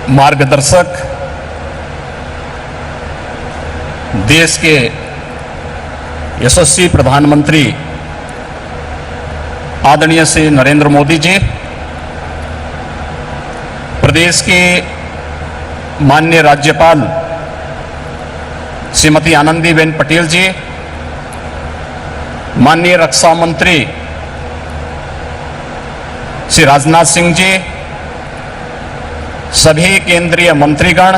मार्गदर्शक, देश के यशस्वी प्रधानमंत्री आदरणीय श्री नरेंद्र मोदी जी, प्रदेश के माननीय राज्यपाल श्रीमती आनंदीबेन पटेल जी, माननीय रक्षा मंत्री श्री राजनाथ सिंह जी, सभी केंद्रीय मंत्रीगण,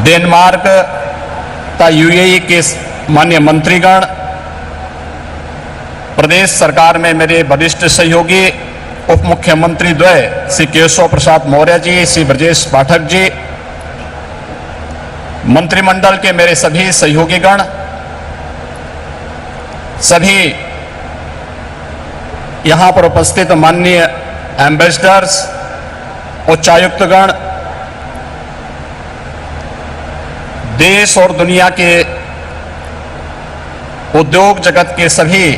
डेनमार्क तथा यूएई के माननीय मंत्रीगण, प्रदेश सरकार में मेरे वरिष्ठ सहयोगी उप मुख्यमंत्री द्वय श्री केशव प्रसाद मौर्य जी, श्री ब्रजेश पाठक जी, मंत्रिमंडल के मेरे सभी सहयोगीगण, सभी यहां पर उपस्थित माननीय एम्बेसडर्स, उच्चायुक्तगण, देश और दुनिया के उद्योग जगत के सभी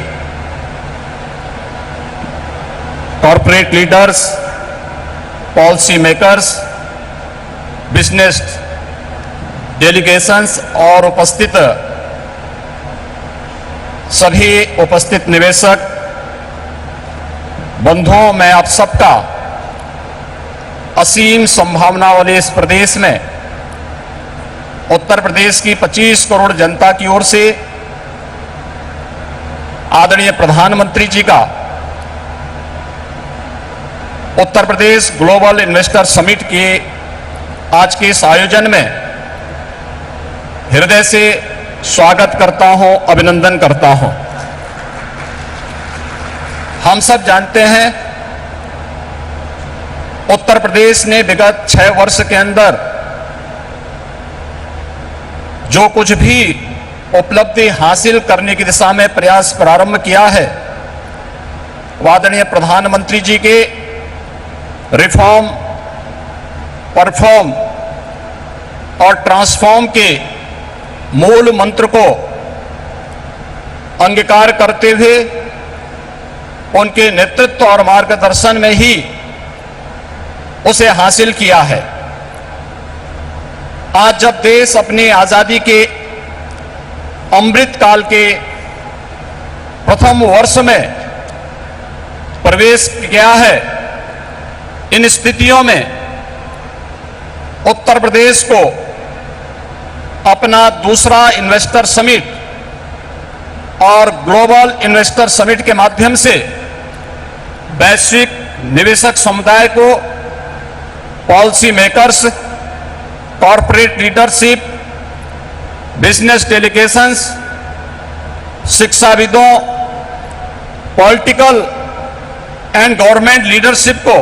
corporate leaders, policy makers, business delegations और सभी उपस्थित निवेशक बंधुओं, मैं आप सबका असीम संभावना वाले इस प्रदेश में उत्तर प्रदेश की 25 करोड़ जनता की ओर से आदरणीय प्रधानमंत्री जी का Uttar Pradesh global investor summit के आज के इस आयोजन में हृदय से स्वागत करता हूं, अभिनंदन करता हूं। हम सब जानते हैं उत्तर प्रदेश ने विगत 6 वर्ष के अंदर जो कुछ भी उपलब्धि हासिल करने की दिशा में प्रयास प्रारंभ किया है, आदरणीय प्रधानमंत्री जी के रिफॉर्म, परफॉर्म और ट्रांसफॉर्म के मूल मंत्र को अंगीकार करते हुए उनके नेतृत्व और मार्गदर्शन में ही उसे हासिल किया है। आज जब देश अपनी आजादी के अमृत काल के प्रथम वर्ष में प्रवेश किया है, इन स्थितियों में उत्तर प्रदेश को अपना दूसरा इन्वेस्टर समिट और ग्लोबल इन्वेस्टर समिट के माध्यम से वैश्विक निवेशक समुदाय को, policy makers, corporate leadership, business delegations, शिक्षाविदों, पॉलिटिकल एंड गवर्नमेंट लीडरशिप को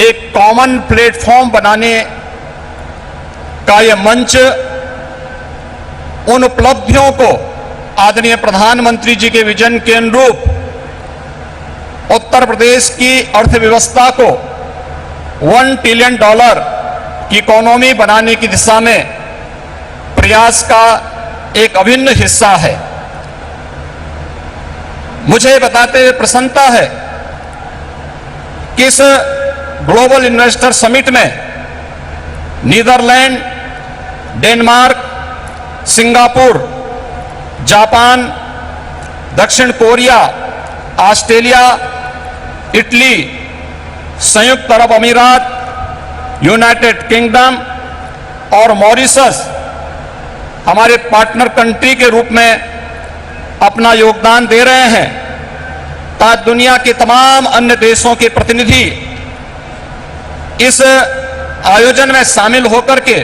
एक कॉमन प्लेटफॉर्म बनाने का यह मंच उन उपलब्धियों को आदरणीय प्रधानमंत्री जी के विजन के अनुरूप उत्तर प्रदेश की अर्थव्यवस्था को $1 ट्रिलियन की इकोनॉमी बनाने की दिशा में प्रयास का एक अभिन्न हिस्सा है। मुझे बताते हुए प्रसन्नता है कि इस ग्लोबल इन्वेस्टर समिट में नीदरलैंड, डेनमार्क, सिंगापुर, जापान, दक्षिण कोरिया, ऑस्ट्रेलिया, इटली, संयुक्त अरब अमीरात, यूनाइटेड किंगडम और मॉरिशस हमारे पार्टनर कंट्री के रूप में अपना योगदान दे रहे हैं, ताकि दुनिया के तमाम अन्य देशों के प्रतिनिधि इस आयोजन में शामिल होकर के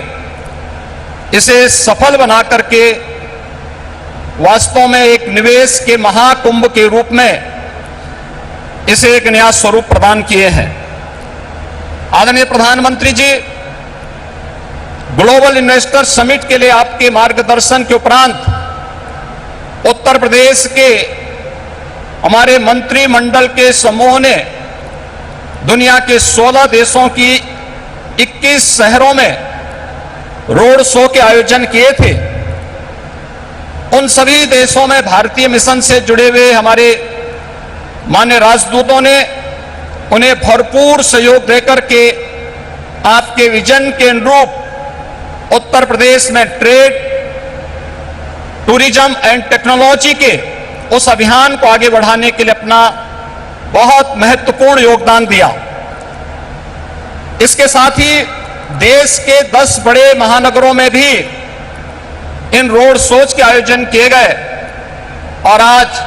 इसे सफल बना करके वास्तव में एक निवेश के महाकुंभ के रूप में इसे एक नया स्वरूप प्रदान किए हैं। आदरणीय प्रधानमंत्री जी, ग्लोबल इन्वेस्टर समिट के लिए आपके मार्गदर्शन के उपरांत उत्तर प्रदेश के हमारे मंत्रिमंडल के समूह ने दुनिया के 16 देशों की 21 शहरों में रोड शो के आयोजन किए थे। उन सभी देशों में भारतीय मिशन से जुड़े हुए हमारे माननीय राजदूतों ने उन्हें भरपूर सहयोग देकर के आपके विजन के अनुरूप उत्तर प्रदेश में ट्रेड, टूरिज्म एंड टेक्नोलॉजी के उस अभियान को आगे बढ़ाने के लिए अपना बहुत महत्वपूर्ण योगदान दिया। इसके साथ ही देश के 10 बड़े महानगरों में भी इन रोड शोज के आयोजन किए गए और आज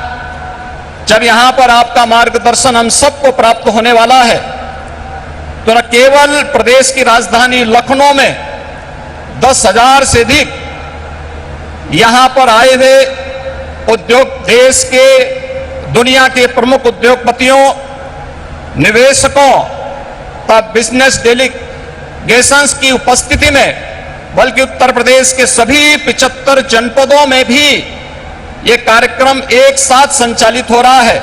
जब यहां पर आपका मार्गदर्शन हम सबको प्राप्त होने वाला है तो न केवल प्रदेश की राजधानी लखनऊ में 10,000 से अधिक यहां पर आए हुए उद्योग, देश के दुनिया के प्रमुख उद्योगपतियों, निवेशकों का बिजनेस डेलीगेशंस की उपस्थिति में, बल्कि उत्तर प्रदेश के सभी 75 जनपदों में भी ये कार्यक्रम एक साथ संचालित हो रहा है।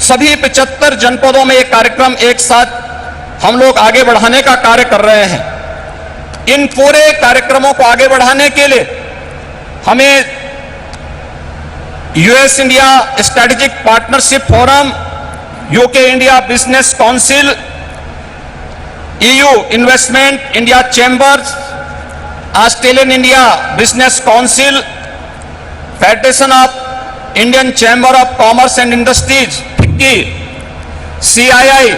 सभी 75 जनपदों में ये कार्यक्रम एक साथ हम लोग आगे बढ़ाने का कार्य कर रहे हैं। इन पूरे कार्यक्रमों को आगे बढ़ाने के लिए हमें US India strategic partnership forum, UK India business council, EU investment India chambers, Australian India business council, federation of Indian chamber of commerce and industries FICCI, CII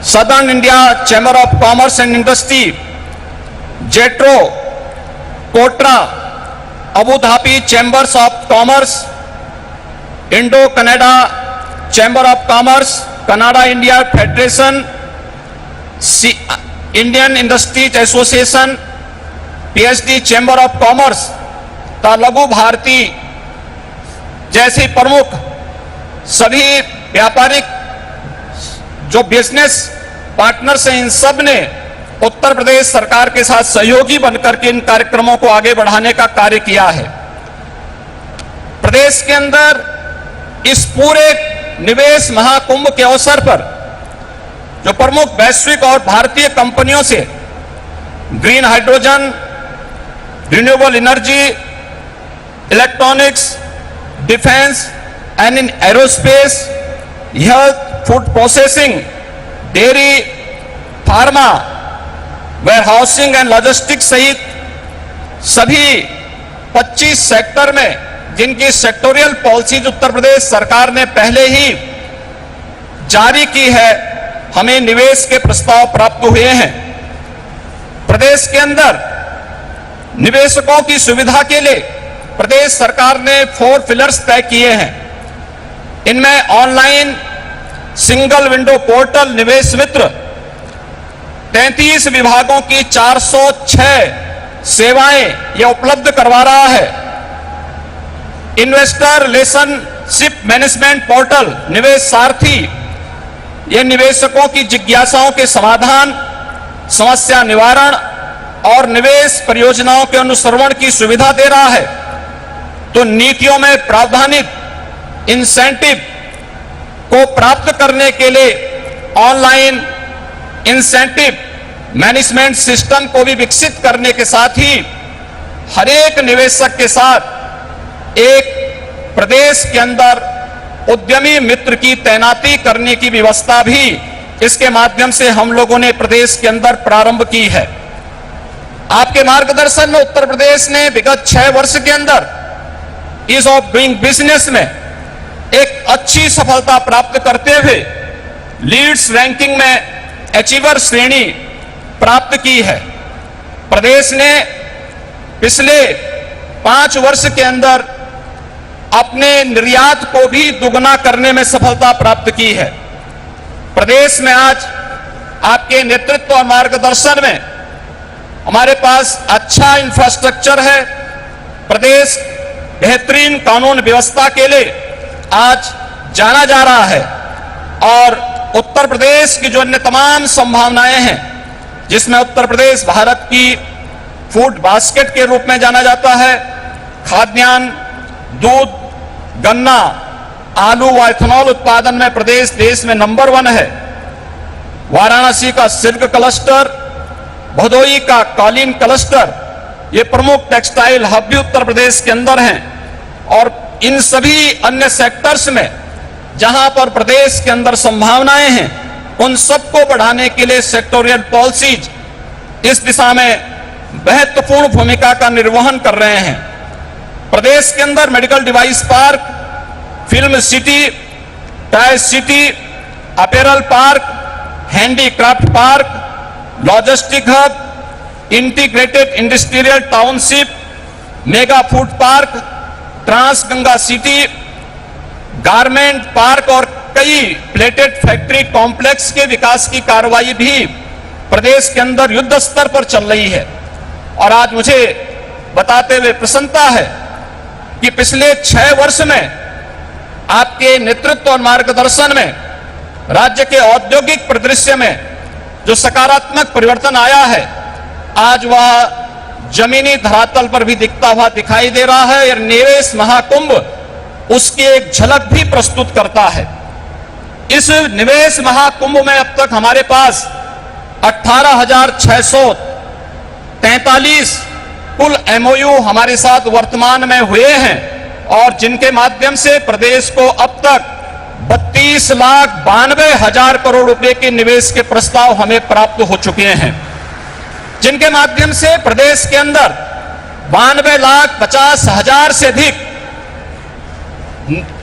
southern India chamber of commerce and industry, JETRO, KOTRA, Abu Dhabi chambers of commerce, Indo Canada chamber of commerce, Canada India federation, Indian industries association, PSD chamber of commerce, Laghu Bharati जैसी प्रमुख सभी व्यापारिक जो business partners हैं, इन सब ने उत्तर प्रदेश सरकार के साथ सहयोगी बनकर के इन कार्यक्रमों को आगे बढ़ाने का कार्य किया है। प्रदेश के अंदर इस पूरे निवेश महाकुंभ के अवसर पर जो प्रमुख वैश्विक और भारतीय कंपनियों से green hydrogen, renewable energy, electronics, defence and in aerospace, health, food processing, dairy, pharma, warehousing and logistics सहित सभी 25 सेक्टर में जिनकी सेक्टोरियल पॉलिसीज उत्तर प्रदेश सरकार ने पहले ही जारी की है, हमें निवेश के प्रस्ताव प्राप्त हुए हैं। प्रदेश के अंदर निवेशकों की सुविधा के लिए प्रदेश सरकार ने 4 पिलर्स तय किए हैं। इनमें ऑनलाइन सिंगल विंडो पोर्टल निवेश मित्र, 33 विभागों की 406 सेवाएं यह उपलब्ध करवा रहा है। इन्वेस्टर रिलेशनशिप मैनेजमेंट पोर्टल निवेश सारथी, यह निवेशकों की जिज्ञासाओं के समाधान, समस्या निवारण और निवेश परियोजनाओं के अनुश्रवण की सुविधा दे रहा है। तो नीतियों में प्रावधानित इंसेंटिव को प्राप्त करने के लिए ऑनलाइन इंसेंटिव मैनेजमेंट सिस्टम को भी विकसित करने के साथ ही हर एक निवेशक के साथ एक प्रदेश के अंदर उद्यमी मित्र की तैनाती करने की व्यवस्था भी इसके माध्यम से हम लोगों ने प्रदेश के अंदर प्रारंभ की है। आपके मार्गदर्शन में उत्तर प्रदेश ने विगत 6 वर्ष के अंदर ईज ऑफ डूइंग बिजनेस में एक अच्छी सफलता प्राप्त करते हुए लीड्स रैंकिंग में अचीवर श्रेणी प्राप्त की है। प्रदेश ने पिछले 5 वर्ष के अंदर अपने निर्यात को भी दुगना करने में सफलता प्राप्त की है। प्रदेश में आज आपके नेतृत्व और मार्गदर्शन में हमारे पास अच्छा इंफ्रास्ट्रक्चर है। प्रदेश बेहतरीन कानून व्यवस्था के लिए आज जाना जा रहा है और उत्तर प्रदेश की जो अन्य तमाम संभावनाएं हैं, जिसमें उत्तर प्रदेश भारत की फूड बास्केट के रूप में जाना जाता है, खाद्यान्न, दूध, गन्ना, आलू व इथेनॉल उत्पादन में प्रदेश देश में नंबर 1 है। वाराणसी का सिल्क क्लस्टर, भदोई का कालीन क्लस्टर, ये प्रमुख टेक्सटाइल हब भी उत्तर प्रदेश के अंदर हैं और इन सभी अन्य सेक्टर्स में जहां पर प्रदेश के अंदर संभावनाएं हैं, उन सबको बढ़ाने के लिए सेक्टोरियल पॉलिसीज इस दिशा में महत्वपूर्ण भूमिका का निर्वहन कर रहे हैं। प्रदेश के अंदर medical device park, film city, tyre city, apparel park, handicraft park, logistic hub, integrated industrial township, mega food park, trans Ganga city, garment park और कई प्लेटेड फैक्ट्री कॉम्प्लेक्स के विकास की कार्रवाई भी प्रदेश के अंदर युद्ध स्तर पर चल रही है। और आज मुझे बताते हुए प्रसन्नता है कि पिछले 6 वर्ष में आपके नेतृत्व और मार्गदर्शन में राज्य के औद्योगिक परिदृश्य में जो सकारात्मक परिवर्तन आया है, आज वह जमीनी धरातल पर भी दिखता हुआ दिखाई दे रहा है। और निवेश महाकुंभ उसकी एक झलक भी प्रस्तुत करता है। इस निवेश महाकुंभ में अब तक हमारे पास 18,643 कुल एमओयू हमारे साथ वर्तमान में हुए हैं और जिनके माध्यम से प्रदेश को अब तक 32,92,000 करोड़ रुपए के निवेश के प्रस्ताव हमें प्राप्त हो चुके हैं, जिनके माध्यम से प्रदेश के अंदर 92,50,000 से अधिक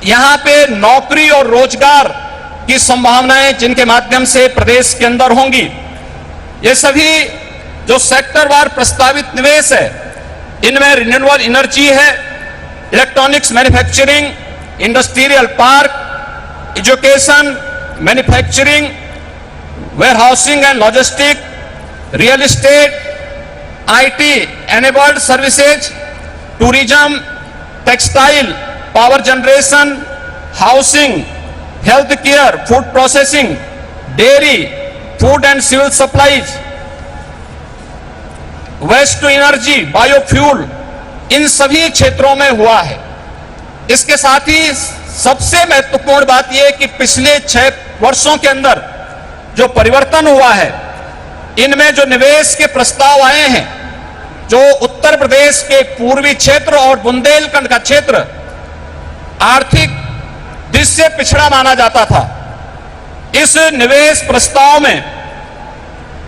यहां पे नौकरी और रोजगार की संभावनाएं जिनके माध्यम से प्रदेश के अंदर होंगी। ये सभी जो सेक्टरवार प्रस्तावित निवेश है, इनमें रिन्यूएबल एनर्जी है, electronics manufacturing, industrial park, education, manufacturing, warehousing and logistic, real estate, IT enabled services, tourism, textile, power generation, housing, health care, food processing, dairy, food and civil supplies, waste to energy, biofuel, इन सभी क्षेत्रों में हुआ है। इसके साथ ही सबसे महत्वपूर्ण बात यह है कि पिछले 6 वर्षों के अंदर जो परिवर्तन हुआ है, इनमें जो निवेश के प्रस्ताव आए हैं, जो उत्तर प्रदेश के पूर्वी क्षेत्र और बुंदेलखंड का क्षेत्र आर्थिक दृष्टि से पिछड़ा माना जाता था, इस निवेश प्रस्ताव में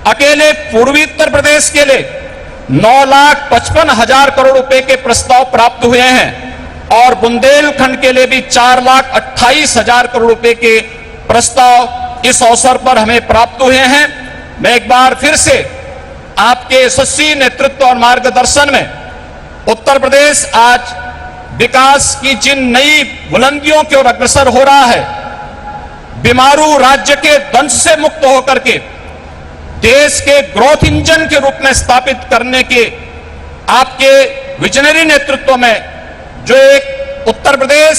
अकेले पूर्वी उत्तर प्रदेश के लिए 9,55,000 करोड़ रुपए के प्रस्ताव प्राप्त हुए हैं और बुंदेलखंड के लिए भी 4,28,000 करोड़ रुपए के प्रस्ताव इस अवसर पर हमें प्राप्त हुए हैं। मैं एक बार फिर से आपके यशस्वी नेतृत्व और मार्गदर्शन में उत्तर प्रदेश आज विकास की जिन नई बुलंदियों की ओर अग्रसर हो रहा है, बीमारू राज्य के दंश से मुक्त होकर के देश के ग्रोथ इंजन के रूप में स्थापित करने के आपके विजनरी नेतृत्व में जो एक उत्तर प्रदेश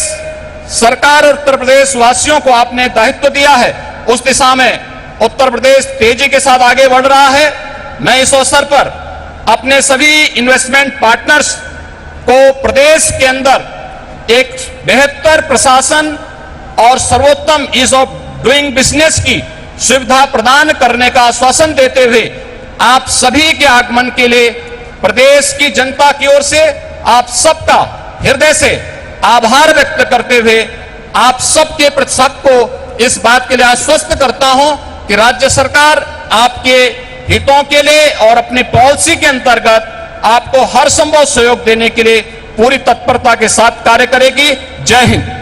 सरकार और उत्तर प्रदेश वासियों को आपने दायित्व दिया है, उस दिशा में उत्तर प्रदेश तेजी के साथ आगे बढ़ रहा है। मैं इस अवसर पर अपने सभी इन्वेस्टमेंट पार्टनर्स को प्रदेश के अंदर एक बेहतर प्रशासन और सर्वोत्तम ईज ऑफ डूइंग बिजनेस की सुविधा प्रदान करने का आश्वासन देते हुए आप सभी के आगमन के लिए प्रदेश की जनता की ओर से आप सबका हृदय से आभार व्यक्त करते हुए आप सबके प्रति सबको इस बात के लिए आश्वस्त करता हूं कि राज्य सरकार आपके हितों के लिए और अपनी पॉलिसी के अंतर्गत आपको हर संभव सहयोग देने के लिए पूरी तत्परता के साथ कार्य करेगी। जय हिंद।